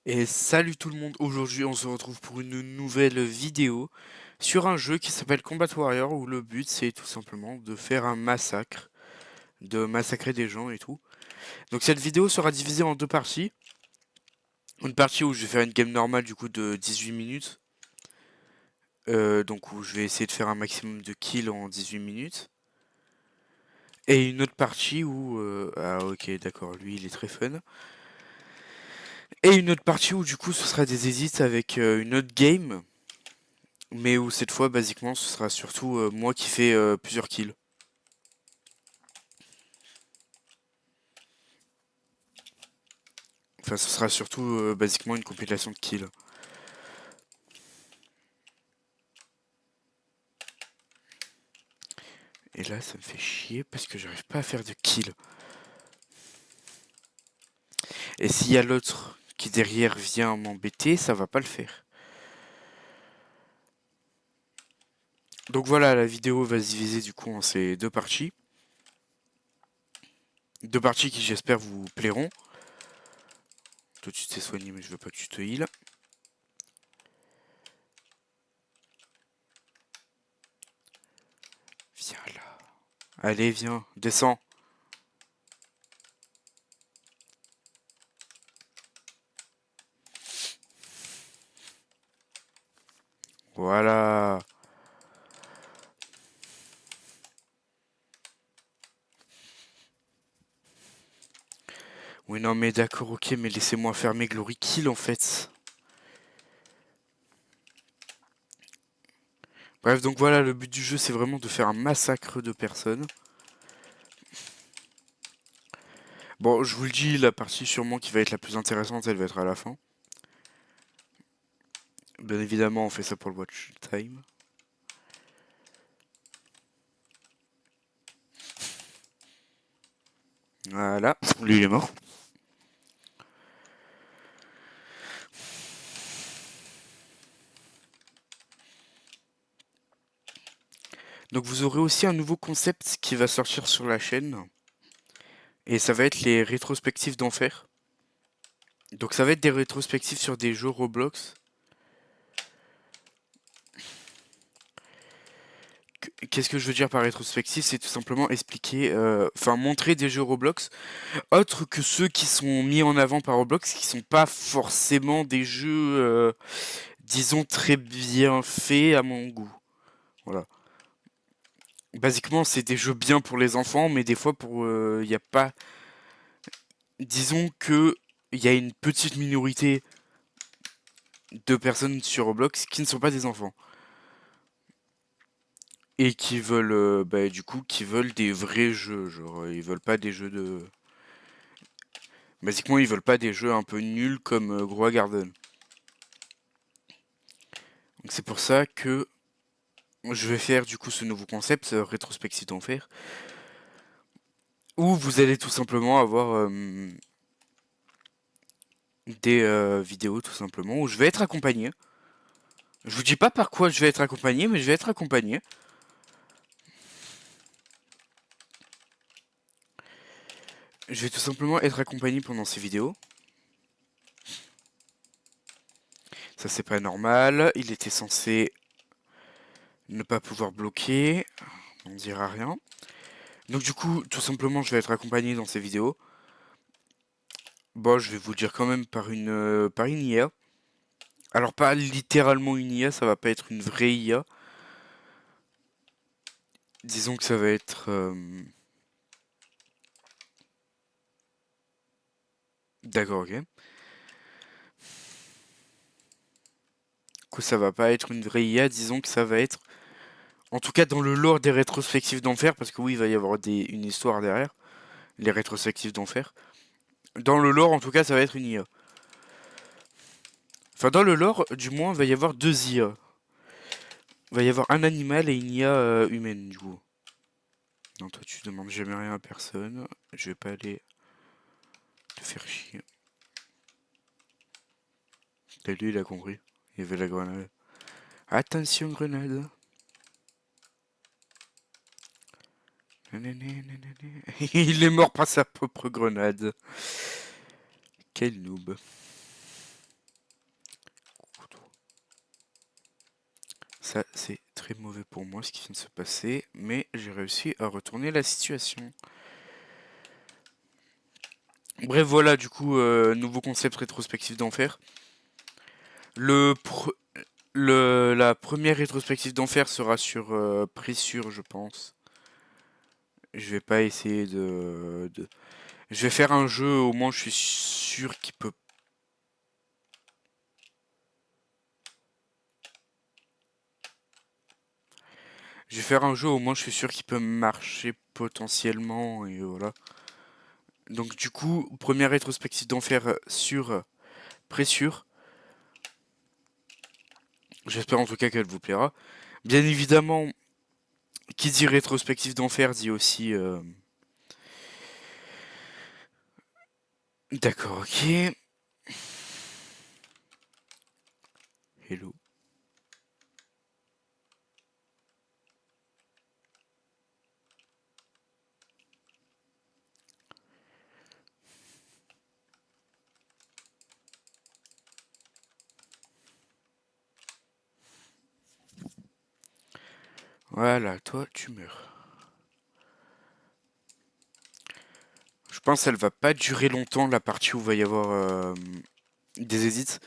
Et salut tout le monde, aujourd'hui on se retrouve pour une nouvelle vidéo sur un jeu qui s'appelle Combat Warrior où le but c'est tout simplement de faire un massacre, de massacrer des gens et tout. Donc cette vidéo sera divisée en deux parties. Une partie où je vais faire une game normale du coup de 18 minutes, donc où je vais essayer de faire un maximum de kills en 18 minutes. Et une autre partie où... ah ok d'accord, lui il est très fun. Et une autre partie où du coup ce sera des edits avec une autre game. Mais où cette fois, basiquement, ce sera surtout moi qui fais plusieurs kills. Enfin, ce sera surtout basiquement une compilation de kills. Et là, ça me fait chier parce que j'arrive pas à faire de kills. Et s'il y a l'autre qui derrière vient m'embêter, ça va pas le faire. Donc voilà, la vidéo va se diviser du coup en ces deux parties. Deux parties qui j'espère vous plairont. Toi tu t'es soigné mais je veux pas que tu te heal. Viens là. Allez, viens, descends. Voilà. Oui, non, mais d'accord, ok, mais laissez-moi faire mes glory kills en fait. Bref, donc voilà, le but du jeu, c'est vraiment de faire un massacre de personnes. Bon, je vous le dis, la partie sûrement qui va être la plus intéressante, elle va être à la fin. Bien évidemment, on fait ça pour le watch time. Voilà, lui il est mort. Donc vous aurez aussi un nouveau concept qui va sortir sur la chaîne. Et ça va être les rétrospectives d'enfer. Donc ça va être des rétrospectives sur des jeux Roblox. Qu'est-ce que je veux dire par rétrospective? C'est tout simplement expliquer, enfin montrer des jeux Roblox autres que ceux qui sont mis en avant par Roblox, qui sont pas forcément des jeux, disons, très bien faits à mon goût. Voilà. Basiquement, c'est des jeux bien pour les enfants, mais des fois, pour, il n'y a pas. Disons que il y a une petite minorité de personnes sur Roblox qui ne sont pas des enfants et qui veulent, bah, du coup, qui veulent des vrais jeux. Genre, ils veulent pas des jeux de. Basiquement, ils veulent pas des jeux un peu nuls comme Grow Garden. Donc c'est pour ça que je vais faire du coup ce nouveau concept, rétrospective d'enfer, où vous allez tout simplement avoir des vidéos tout simplement où je vais être accompagné. Je vous dis pas par quoi je vais être accompagné, mais je vais être accompagné. Je vais tout simplement être accompagné pendant ces vidéos. Ça c'est pas normal. Il était censé ne pas pouvoir bloquer. On dira rien. Donc du coup, tout simplement, je vais être accompagné dans ces vidéos. Bon, je vais vous le dire quand même par une IA. Alors pas littéralement une IA, ça va pas être une vraie IA. Disons que ça va être... D'accord, ok. Du coup, ça va pas être une vraie IA, disons que ça va être... En tout cas, dans le lore des rétrospectives d'enfer, parce que oui, il va y avoir une histoire derrière, les rétrospectives d'enfer. Dans le lore, en tout cas, ça va être une IA. Enfin, dans le lore, du moins, il va y avoir deux IA. Il va y avoir un animal et une IA humaine, du coup. Non, toi, tu demandes jamais rien à personne. Je vais pas aller te faire chier. Et lui, il a compris. Il y avait la grenade. Attention, grenade. Il est mort par sa propre grenade. Quel noob. Ça, c'est très mauvais pour moi ce qui vient de se passer, mais j'ai réussi à retourner la situation. Bref, voilà, du coup, nouveau concept rétrospectif d'enfer. Le, pr- la première rétrospective d'enfer sera sur Pressure, je pense. Je vais pas essayer Je vais faire un jeu, au moins je suis sûr qu'il peut... Je vais faire un jeu, au moins je suis sûr qu'il peut marcher potentiellement, et voilà. Donc du coup, première rétrospective d'enfer sur Pressure. J'espère en tout cas qu'elle vous plaira. Bien évidemment, qui dit rétrospective d'enfer dit aussi... D'accord, ok. Hello. Voilà, toi, tu meurs. Je pense qu'elle va pas durer longtemps, la partie où il va y avoir des edits.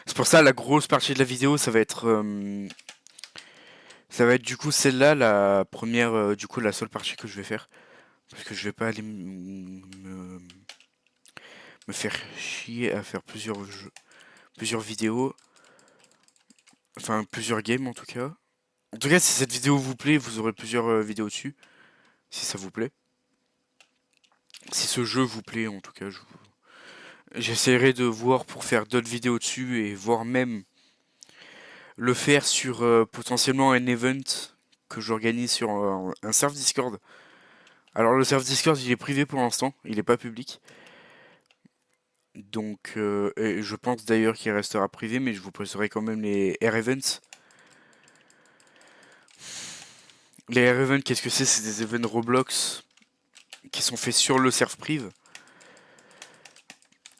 C'est pour ça la grosse partie de la vidéo, ça va être du coup celle-là, la première, du coup la seule partie que je vais faire. Parce que je vais pas aller me faire chier à faire plusieurs vidéos. Enfin, plusieurs games en tout cas. En tout cas, si cette vidéo vous plaît, vous aurez plusieurs vidéos dessus. Si ça vous plaît. Si ce jeu vous plaît, en tout cas, j'essaierai de voir pour faire d'autres vidéos dessus et voir même le faire sur potentiellement un event que j'organise sur un serveur Discord. Alors le serveur Discord il est privé pour l'instant, il n'est pas public. Donc et je pense d'ailleurs qu'il restera privé, mais je vous posterai quand même les air events. Les air events, qu'est-ce que c'est? C'est des events Roblox qui sont faits sur le serve prive.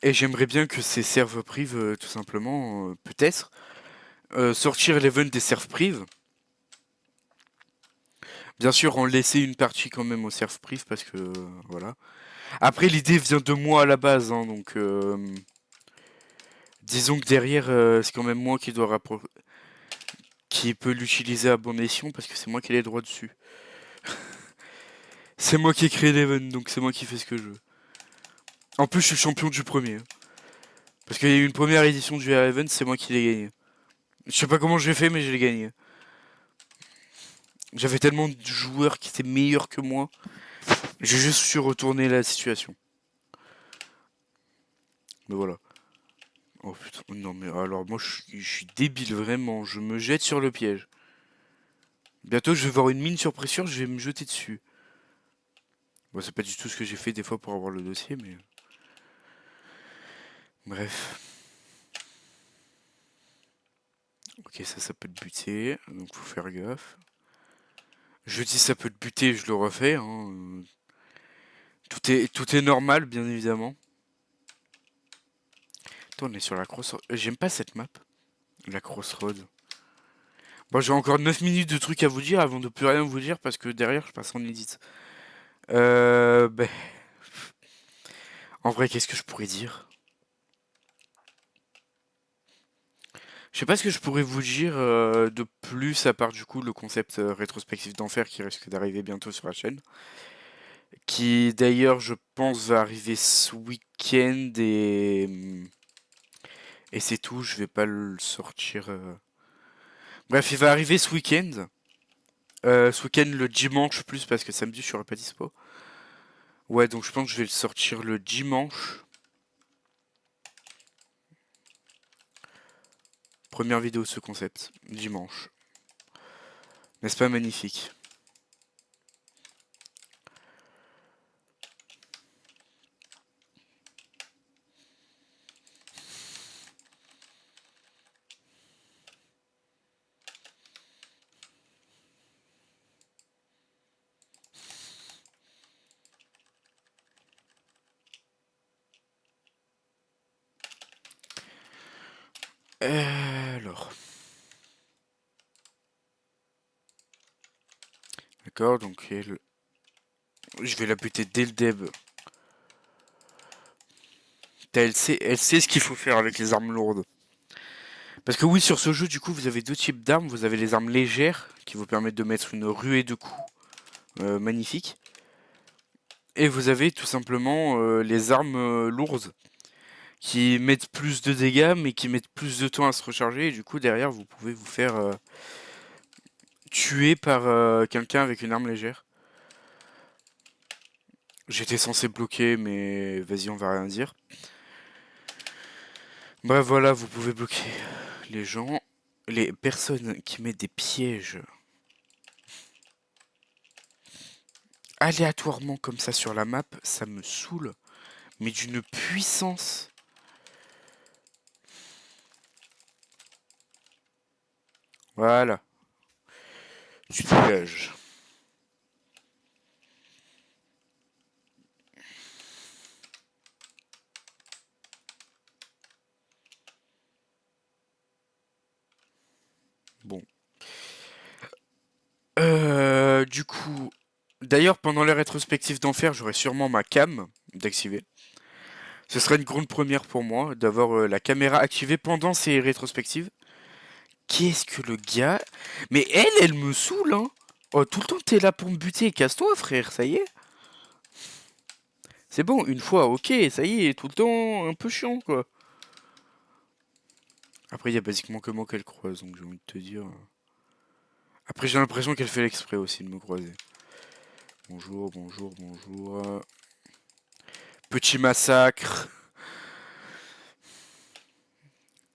Et j'aimerais bien que ces serveurs prive, tout simplement, peut-être, sortir l'event des serveurs prive. Bien sûr, en laisser une partie quand même au serve prive parce que voilà. Après, l'idée vient de moi à la base, hein, donc disons que derrière, c'est quand même moi qui peut l'utiliser à bon escient parce que c'est moi qui ai les droits dessus. C'est moi qui ai créé l'event, donc c'est moi qui fais ce que je veux. En plus, je suis champion du premier, hein, parce qu'il y a eu une première édition du event, c'est moi qui l'ai gagné. Je sais pas comment j'ai fait, mais je l'ai gagné. J'avais tellement de joueurs qui étaient meilleurs que moi, j'ai juste su retourner la situation. Mais voilà. Oh putain, non mais alors moi je suis débile vraiment, je me jette sur le piège. Bientôt je vais voir une mine sur pression, je vais me jeter dessus. Bon, c'est pas du tout ce que j'ai fait des fois pour avoir le dossier, mais... Bref. Ok, ça peut te buter, donc faut faire gaffe. Je dis ça peut te buter, je le refais, hein. Tout est normal, bien évidemment. Toi, on est sur la crossroad. J'aime pas cette map, la crossroad. Bon, j'ai encore 9 minutes de trucs à vous dire avant de plus rien vous dire parce que derrière, je passe en edit. Ben, en vrai, qu'est-ce que je pourrais dire? Je sais pas ce que je pourrais vous dire de plus à part du coup le concept rétrospectif d'enfer qui risque d'arriver bientôt sur la chaîne. Qui d'ailleurs je pense va arriver ce week-end et c'est tout, je vais pas le sortir. Bref, il va arriver ce week-end. Ce week-end le dimanche plus parce que samedi je serai pas dispo. Ouais, donc je pense que je vais le sortir le dimanche. Première vidéo de ce concept, dimanche. N'est-ce pas magnifique? Alors, D'accord, donc je vais la buter dès le deb. Elle sait ce qu'il faut faire avec les armes lourdes. Parce que oui, sur ce jeu, du coup, vous avez deux types d'armes. Vous avez les armes légères, qui vous permettent de mettre une ruée de coups magnifique. Et vous avez tout simplement les armes lourdes, qui mettent plus de dégâts, mais qui mettent plus de temps à se recharger. Et du coup, derrière, vous pouvez vous faire tuer par quelqu'un avec une arme légère. J'étais censé bloquer, mais vas-y, on va rien dire. Bref, voilà, vous pouvez bloquer les gens, les personnes qui mettent des pièges aléatoirement comme ça sur la map, ça me saoule, mais d'une puissance. Voilà, tu dégages. Bon. Du coup, d'ailleurs, pendant les rétrospectives d'enfer, j'aurai sûrement ma cam d'activer. Ce serait une grande première pour moi d'avoir la caméra activée pendant ces rétrospectives. Qu'est-ce que le gars... Mais elle me saoule, hein. Oh, tout le temps t'es là pour me buter, casse-toi frère, ça y est. C'est bon, une fois, ok, ça y est, tout le temps un peu chiant quoi. Après, il y a basiquement que moi qu'elle croise, donc j'ai envie de te dire. Après, j'ai l'impression qu'elle fait l'exprès aussi de me croiser. Bonjour, bonjour, bonjour. Petit massacre.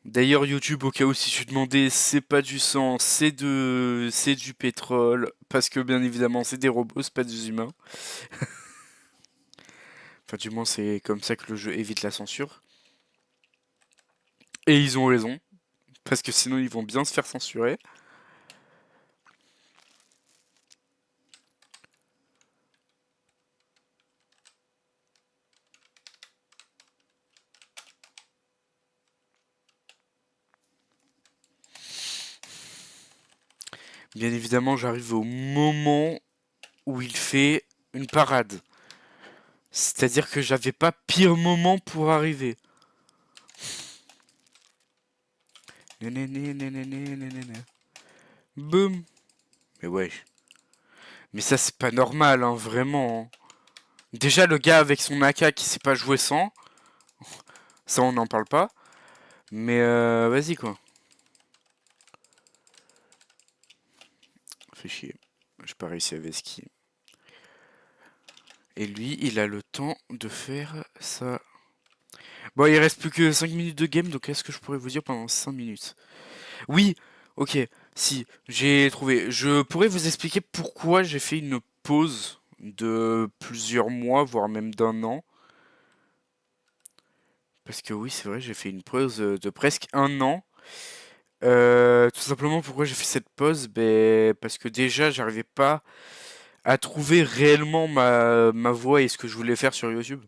D'ailleurs, YouTube, au cas où si tu demandais, c'est pas du sang, c'est du pétrole. Parce que bien évidemment, c'est des robots, c'est pas des humains. Enfin, du moins, c'est comme ça que le jeu évite la censure. Et ils ont raison. Parce que sinon, ils vont bien se faire censurer. Bien évidemment, j'arrive au moment où il fait une parade. C'est-à-dire que j'avais pas pire moment pour arriver. Boum. Mais ouais. Mais ça, c'est pas normal, hein, vraiment. Déjà, le gars avec son AK qui sait pas jouer sans. Ça, on n'en parle pas. Mais vas-y, quoi. Fait chier. J'ai pas réussi à Veski. Et lui, il a le temps de faire ça. Bon, il reste plus que 5 minutes de game, donc qu'est-ce que je pourrais vous dire pendant 5 minutes? Oui, ok, si, j'ai trouvé. Je pourrais vous expliquer pourquoi j'ai fait une pause de plusieurs mois, voire même d'un an. Parce que oui, c'est vrai, j'ai fait une pause de presque un an. Tout simplement pourquoi j'ai fait cette pause, ben, parce que déjà j'arrivais pas à trouver réellement ma voie et ce que je voulais faire sur YouTube.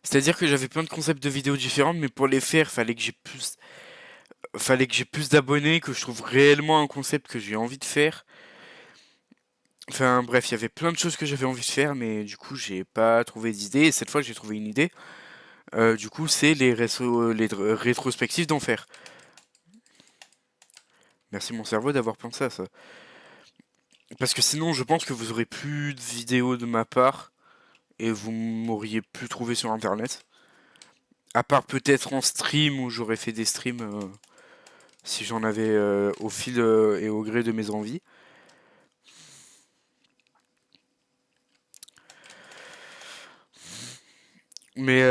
C'est-à-dire que j'avais plein de concepts de vidéos différents, mais pour les faire, fallait que j'ai plus d'abonnés, que je trouve réellement un concept que j'ai envie de faire. Enfin bref, il y avait plein de choses que j'avais envie de faire, mais du coup j'ai pas trouvé d'idée. Et cette fois j'ai trouvé une idée. Du coup c'est les rétrospectives d'enfer. Merci mon cerveau d'avoir pensé à ça. Parce que sinon je pense que vous aurez plus de vidéos de ma part et vous m'auriez plus trouvé sur internet. À part peut-être en stream où j'aurais fait des streams si j'en avais au fil et au gré de mes envies. Mais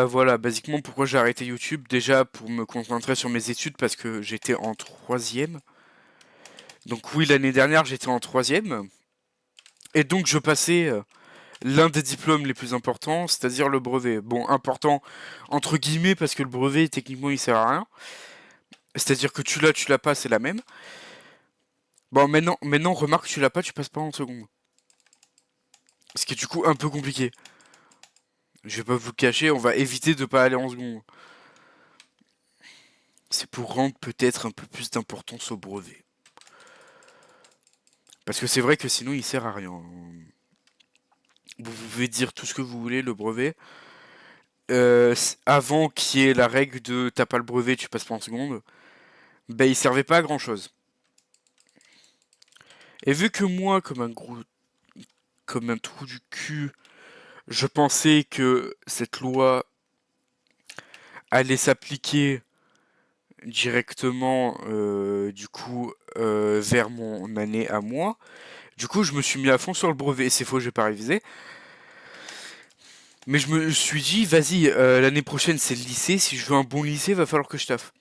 voilà, basiquement pourquoi j'ai arrêté YouTube. Déjà pour me concentrer sur mes études parce que j'étais en troisième. Donc oui, l'année dernière j'étais en troisième. Et donc je passais l'un des diplômes les plus importants, c'est-à-dire le brevet. Bon, important entre guillemets parce que le brevet techniquement il sert à rien. C'est-à-dire que tu l'as pas, c'est la même. Bon, maintenant remarque, tu l'as pas, tu passes pas en seconde. Ce qui est du coup un peu compliqué. Je vais pas vous le cacher, on va éviter de pas aller en seconde. C'est pour rendre peut-être un peu plus d'importance au brevet. Parce que c'est vrai que sinon il sert à rien. Vous pouvez dire tout ce que vous voulez, le brevet. Avant qu'il y ait la règle de t'as pas le brevet, tu passes pas en seconde, ben il servait pas à grand chose. Et vu que moi, comme un trou du cul, je pensais que cette loi allait s'appliquer directement, vers mon année à moi. Du coup, je me suis mis à fond sur le brevet. C'est faux, j'ai pas révisé. Mais je me suis dit, vas-y, l'année prochaine c'est le lycée. Si je veux un bon lycée, va falloir que je taffe.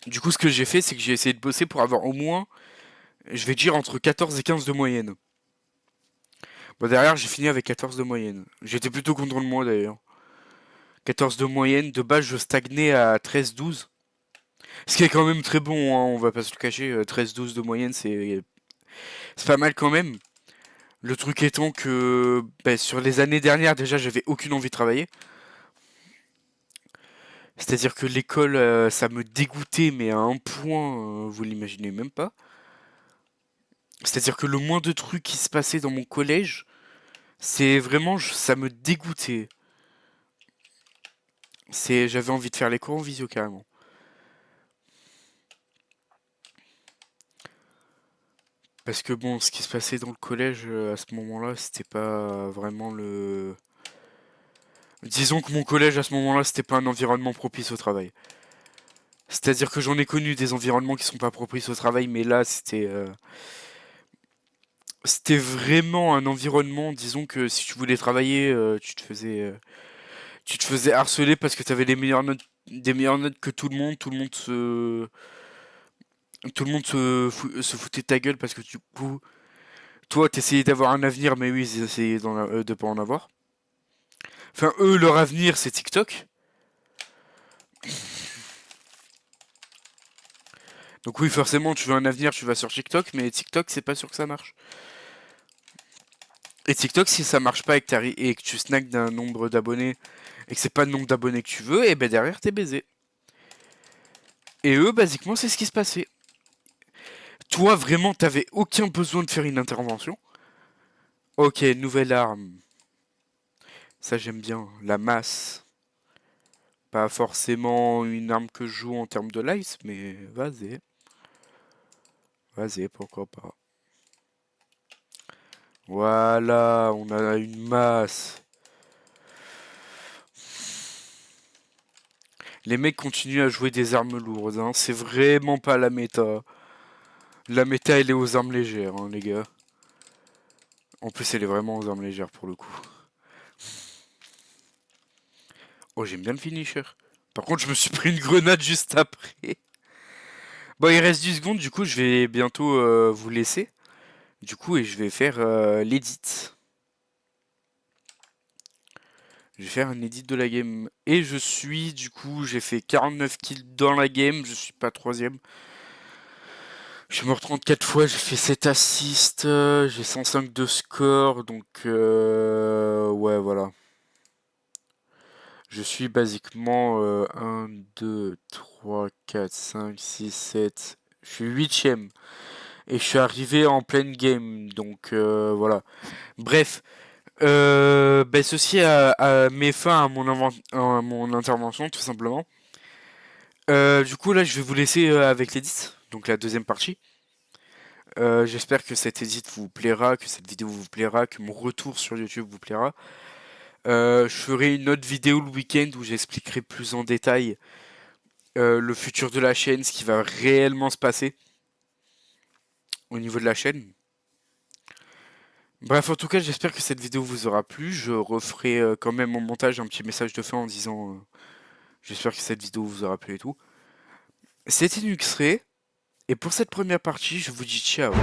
Du coup, ce que j'ai fait, c'est que j'ai essayé de bosser pour avoir au moins, je vais dire, entre 14 et 15 de moyenne. Bon, derrière, j'ai fini avec 14 de moyenne. J'étais plutôt content de moi d'ailleurs. 14 de moyenne, de base, je stagnais à 13-12. Ce qui est quand même très bon, hein, on va pas se le cacher. 13-12 de moyenne, c'est pas mal quand même. Le truc étant que ben, sur les années dernières, déjà, j'avais aucune envie de travailler. C'est-à-dire que l'école, ça me dégoûtait, mais à un point, vous l'imaginez même pas. C'est-à-dire que le moins de trucs qui se passaient dans mon collège, c'est vraiment, ça me dégoûtait. J'avais envie de faire les cours en visio carrément. Parce que bon, ce qui se passait dans le collège à ce moment-là, c'était pas vraiment le. Disons que mon collège à ce moment-là, c'était pas un environnement propice au travail. C'est-à-dire que j'en ai connu des environnements qui sont pas propices au travail, mais là, c'était vraiment un environnement. Disons que si tu voulais travailler, tu te faisais harceler parce que tu avais des meilleures notes que tout le monde. Tout le monde se foutait de ta gueule parce que du coup, toi, t'essayais d'avoir un avenir, mais oui, ils essayaient de pas en avoir. Enfin, eux, leur avenir, c'est TikTok. Donc oui, forcément, tu veux un avenir, tu vas sur TikTok, mais TikTok, c'est pas sûr que ça marche. Et TikTok, si ça marche pas et que tu snacks d'un nombre d'abonnés et que c'est pas le nombre d'abonnés que tu veux, et ben derrière, t'es baisé. Et eux, basiquement, c'est ce qui se passait. Toi, vraiment, t'avais aucun besoin de faire une intervention. Ok, nouvelle arme. Ça, j'aime bien. La masse. Pas forcément une arme que je joue en termes de life, mais vas-y. Vas-y, pourquoi pas. Voilà, on a une masse. Les mecs continuent à jouer des armes lourdes, hein. C'est vraiment pas la méta. La méta, elle est aux armes légères, hein, les gars. En plus, elle est vraiment aux armes légères pour le coup. Oh, j'aime bien le finisher. Par contre, je me suis pris une grenade juste après. Bon, il reste 10 secondes, du coup, je vais bientôt vous laisser. Du coup, et je vais faire l'edit. Je vais faire un edit de la game. Et du coup, j'ai fait 49 kills dans la game. Je suis pas troisième. Je suis mort 34 fois, j'ai fait 7 assists, j'ai 105 de score, donc ouais, voilà. Je suis basiquement 1, 2, 3, 4, 5, 6, 7. Je suis huitième. Et je suis arrivé en pleine game, donc voilà. Bref, ben ceci a mis fin à mon intervention, tout simplement. Du coup, là, je vais vous laisser avec l'édit, donc la deuxième partie. J'espère que cet edit vous plaira, que cette vidéo vous plaira, que mon retour sur YouTube vous plaira. Je ferai une autre vidéo le week-end où j'expliquerai plus en détail le futur de la chaîne, ce qui va réellement se passer au niveau de la chaîne. Bref, en tout cas, j'espère que cette vidéo vous aura plu. Je referai quand même en montage un petit message de fin en disant j'espère que cette vidéo vous aura plu et tout. C'était Nuxray, et pour cette première partie, je vous dis ciao.